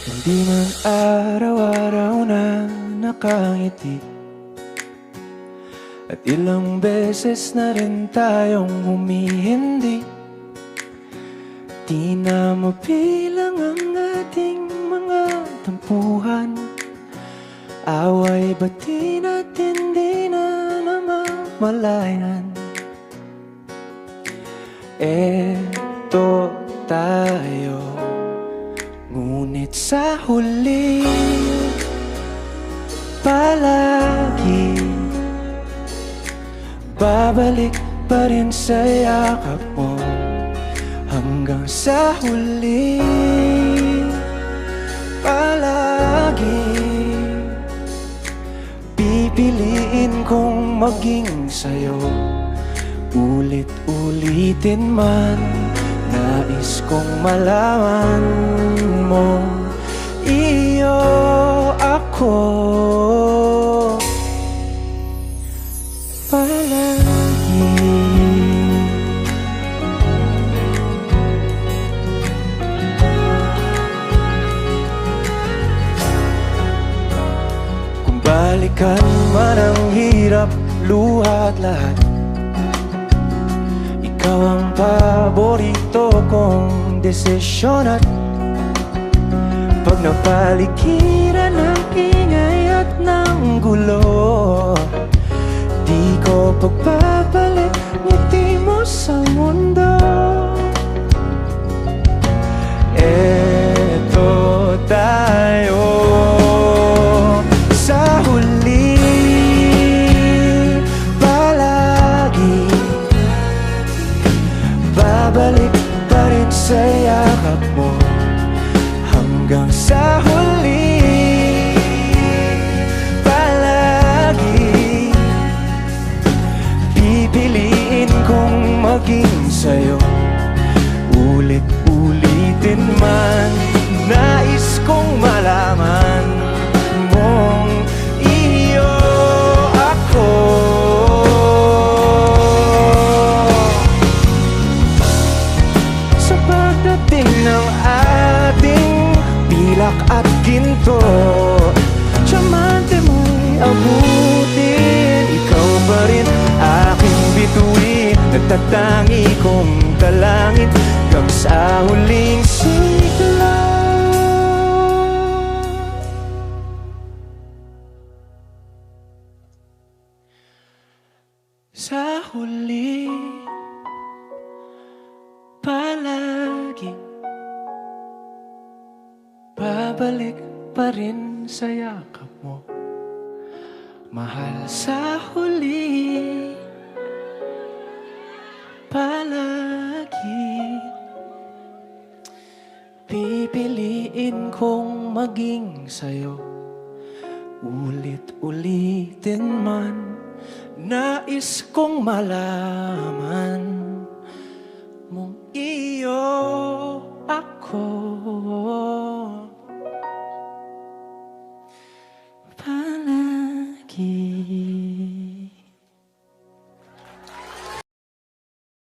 Hindi man araw-araw na nakangiti, at ilang beses na rin tayong humihindi. Di na mabilang ang ating mga tampuhan, away bati natin di na namamalayan. Eto tayo, ngunit sa huli palagi babalik pa rin sa yakap mo. Hanggang sa huli palagi pipiliin kong maging sa'yo. Ulit-ulitin man, nais kong malaman mo, iyo ako palagi. Kung balikan man ang hirap, luha at lahat, ikaw ang paborito kong desisyon. At pag napaligiran ng ingay at ng gulo, di ko pagbabalik ngiti mo sa mundo. Eto tayo sa huli palagi, babalik pa rin sa yakap mo. Hanggang sa huli palagi pipiliin kong maging sa'yo. Ulit-ulitin man, nais kong malaman mong iyo ako. Sa pagdating ng ating pilak at ginto, tiyamante mo'y abutin, ikaw pa rin aking bituin. Nagtatangi kong talangin hanggang sa huling sigla. Sa huli palagi babalik pa rin sa yakap mo, mahal. Sa huli palagi pipiliin kong maging sa'yo. Ulit-ulitin man, nais kong malaman mong iyo